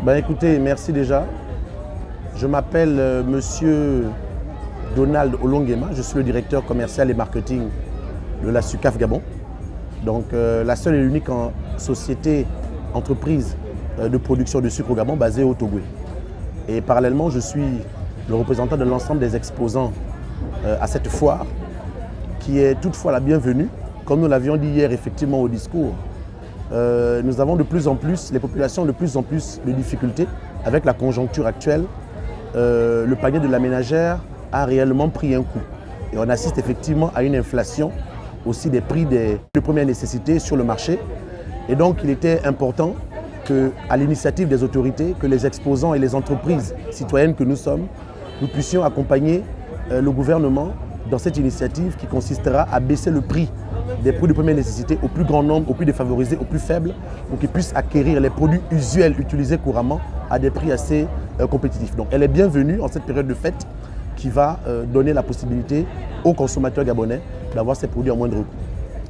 Ben écoutez, merci déjà. Je m'appelle Monsieur Donald Olongema, je suis le directeur commercial et marketing de la SUCAF Gabon. Donc la seule et l'unique société, entreprise de production de sucre au Gabon basée au Togo. Et parallèlement, je suis le représentant de l'ensemble des exposants à cette foire, qui est toutefois la bienvenue. Comme nous l'avions dit hier effectivement au discours, nous avons de plus en plus, les populations ont de plus en plus de difficultés avec la conjoncture actuelle. Le panier de la ménagère a réellement pris un coup. Et on assiste effectivement à une inflation aussi des prix de première nécessité sur le marché. Et donc il était important qu'à l'initiative des autorités, que les exposants et les entreprises citoyennes que nous sommes, nous puissions accompagner le gouvernement dans cette initiative qui consistera à baisser le prix des produits de première nécessité au plus grand nombre, aux plus défavorisés, aux plus faibles, pour qu'ils puissent acquérir les produits usuels utilisés couramment à des prix assez compétitifs. Donc elle est bienvenue en cette période de fête qui va donner la possibilité aux consommateurs gabonais d'avoir ces produits à moindre coût.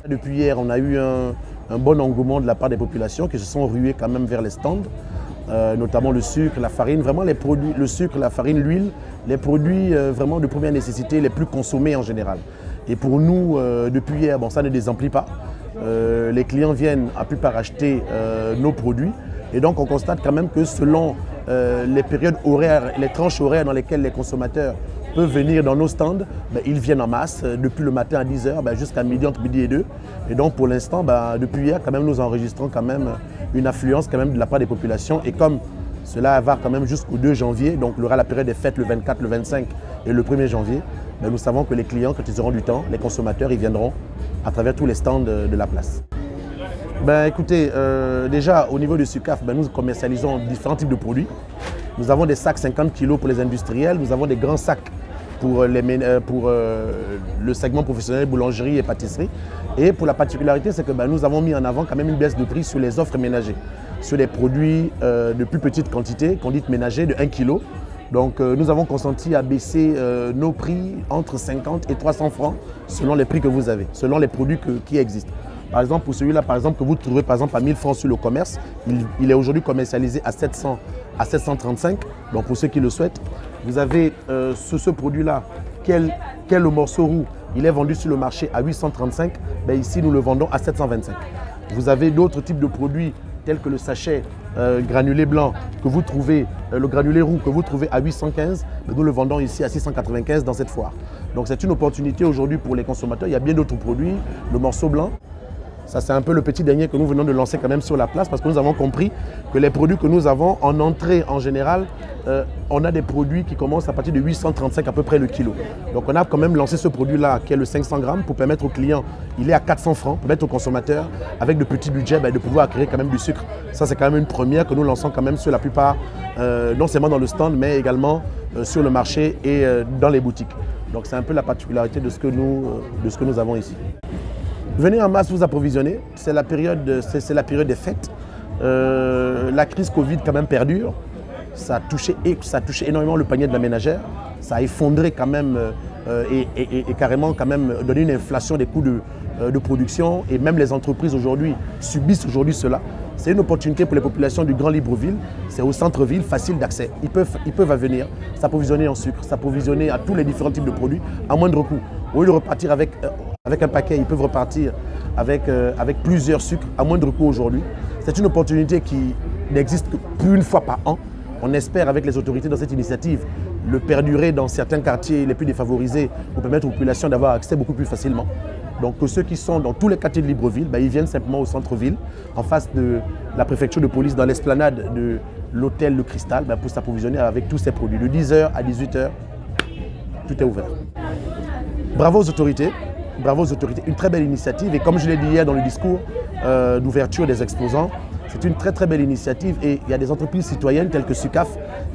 Depuis hier, on a eu un bon engouement de la part des populations qui se sont ruées quand même vers les stands, notamment le sucre, la farine, vraiment les produits, le sucre, la farine, l'huile, les produits vraiment de première nécessité, les plus consommés en général. Et pour nous, depuis hier, bon, ça ne désemplit pas. Les clients viennent à plupart acheter nos produits. Et donc on constate quand même que selon les périodes horaires, les tranches horaires dans lesquelles les consommateurs peuvent venir dans nos stands, ben, ils viennent en masse depuis le matin à 10 h ben, jusqu'à midi, entre midi et 2. Et donc pour l'instant, ben, depuis hier, quand même, nous enregistrons quand même une affluence quand même de la part des populations. Et comme cela va quand même jusqu'au 2 janvier, donc il y aura la période des fêtes le 24, le 25 et le 1er janvier, ben, nous savons que les clients, quand ils auront du temps, les consommateurs, ils viendront à travers tous les stands de la place. Ben, écoutez, déjà au niveau de SUCAF, ben, nous commercialisons différents types de produits. Nous avons des sacs 50 kg pour les industriels, nous avons des grands sacs pour le segment professionnel, boulangerie et pâtisserie. Et pour la particularité, c'est que ben, nous avons mis en avant quand même une baisse de prix sur les offres ménagers, sur les produits de plus petite quantité, qu'on dit ménagers, de 1 kg. Donc nous avons consenti à baisser nos prix entre 50 et 300 francs selon les prix que vous avez, selon les produits qui existent. Par exemple, pour celui-là, par exemple, que vous trouvez par exemple à 1000 francs sur le commerce, il est aujourd'hui commercialisé à 700 à 735. Donc pour ceux qui le souhaitent, vous avez ce produit-là, quel le morceau roux, il est vendu sur le marché à 835. Ben ici, nous le vendons à 725. Vous avez d'autres types de produits tels que le sachet granulé blanc que vous trouvez, le granulé roux que vous trouvez à 815, ben nous le vendons ici à 695 dans cette foire. Donc c'est une opportunité aujourd'hui pour les consommateurs. Il y a bien d'autres produits, le morceau blanc. Ça, c'est un peu le petit dernier que nous venons de lancer quand même sur la place parce que nous avons compris que les produits que nous avons en entrée en général, on a des produits qui commencent à partir de 835 à peu près le kilo. Donc on a quand même lancé ce produit-là qui est le 500 grammes pour permettre aux clients, il est à 400 francs, pour permettre aux consommateurs avec de petits budgets de pouvoir acquérir quand même du sucre. Ça, c'est quand même une première que nous lançons quand même sur la plupart, non seulement dans le stand, mais également sur le marché et dans les boutiques. Donc c'est un peu la particularité de ce que nous avons ici. Venez en masse vous approvisionner, c'est la période des fêtes. La crise Covid quand même perdure. Ça a touché énormément le panier de la ménagère. Ça a effondré quand même et carrément quand même donné une inflation des coûts de production. Et même les entreprises aujourd'hui subissent cela. C'est une opportunité pour les populations du Grand Libreville. C'est au centre-ville, facile d'accès. Ils peuvent venir s'approvisionner en sucre, s'approvisionner à tous les différents types de produits à moindre coût. Au lieu de repartir avec un paquet, ils peuvent repartir avec plusieurs sucres à moindre coût aujourd'hui. C'est une opportunité qui n'existe que plus une fois par an. On espère avec les autorités dans cette initiative le perdurer dans certains quartiers les plus défavorisés pour permettre aux populations d'avoir accès beaucoup plus facilement. Donc que ceux qui sont dans tous les quartiers de Libreville, ben, ils viennent simplement au centre-ville, en face de la préfecture de police, dans l'esplanade de l'hôtel Le Cristal, ben, pour s'approvisionner avec tous ces produits. De 10 h à 18 h, tout est ouvert. Bravo aux autorités, une très belle initiative. Et comme je l'ai dit hier dans le discours d'ouverture des exposants, c'est une très belle initiative et il y a des entreprises citoyennes telles que SUCAF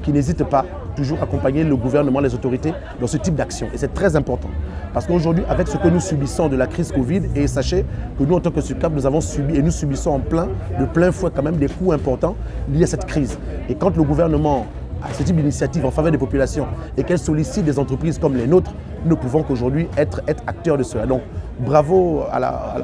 qui n'hésitent pas toujours à accompagner le gouvernement, les autorités dans ce type d'action. Et c'est très important. Parce qu'aujourd'hui, avec ce que nous subissons de la crise Covid, et sachez que nous, en tant que SUCAF, nous avons subi et nous subissons de plein fouet quand même des coûts importants liés à cette crise. Et quand le gouvernement a ce type d'initiative en faveur des populations et qu'elle sollicite des entreprises comme les nôtres, nous ne pouvons qu'aujourd'hui être acteurs de cela. Donc bravo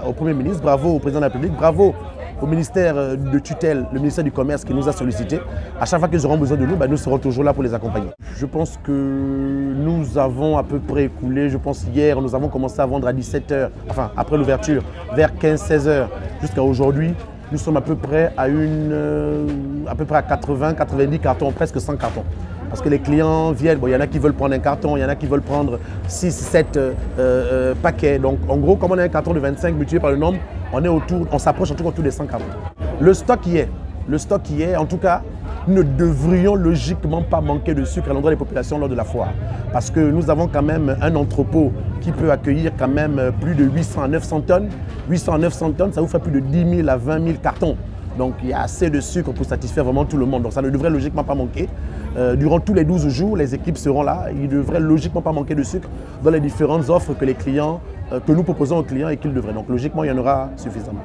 au Premier ministre, bravo au Président de la République, bravo au ministère de tutelle, le ministère du Commerce qui nous a sollicité. À chaque fois qu'ils auront besoin de nous, nous serons toujours là pour les accompagner. Je pense que nous avons à peu près écoulé, je pense hier, nous avons commencé à vendre à 17 h, enfin après l'ouverture, vers 15-16 h jusqu'à aujourd'hui. Nous sommes à peu près à 80-90 cartons, presque 100 cartons. Parce que les clients viennent, il y en a qui veulent prendre un carton, il y en a qui veulent prendre 6-7 paquets. Donc en gros, comme on a un carton de 25 multiplié par le nombre, on s'approche autour des 100 cartons. Le stock y est, en tout cas, nous ne devrions logiquement pas manquer de sucre à l'endroit des populations lors de la foire. Parce que nous avons quand même un entrepôt qui peut accueillir quand même plus de 800 à 900 tonnes. 800 à 900 tonnes, ça vous fait plus de 10 000 à 20 000 cartons. Donc il y a assez de sucre pour satisfaire vraiment tout le monde. Donc ça ne devrait logiquement pas manquer. Durant tous les 12 jours, les équipes seront là. Il ne devrait logiquement pas manquer de sucre dans les différentes offres que nous proposons aux clients et qu'ils devraient. Donc logiquement, il y en aura suffisamment.